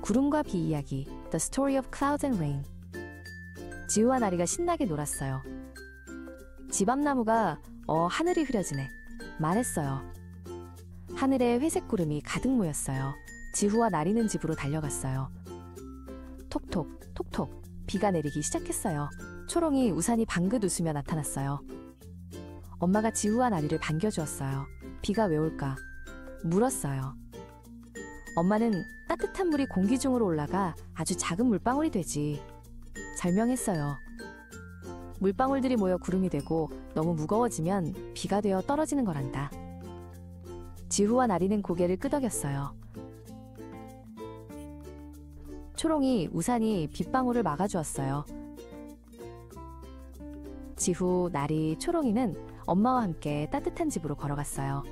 구름과 비 이야기 The Story of Clouds and Rain. 지우와 나리가 신나게 놀았어요. 집 앞 나무가 하늘이 흐려지네 말했어요. 하늘에 회색 구름이 가득 모였어요. 지우와 나리는 집으로 달려갔어요. 톡톡 톡톡 비가 내리기 시작했어요. 초롱이 우산이 방긋 웃으며 나타났어요. 엄마가 지우와 나리를 반겨주었어요. 비가 왜 올까? 물었어요. 엄마는 따뜻한 물이 공기 중으로 올라가 아주 작은 물방울이 되지. 설명했어요. 물방울들이 모여 구름이 되고 너무 무거워지면 비가 되어 떨어지는 거란다. 지우와 나리는 고개를 끄덕였어요. 초롱이 우산이 빗방울을 막아주었어요. 지우, 나리, 초롱이는 엄마와 함께 따뜻한 집으로 걸어갔어요.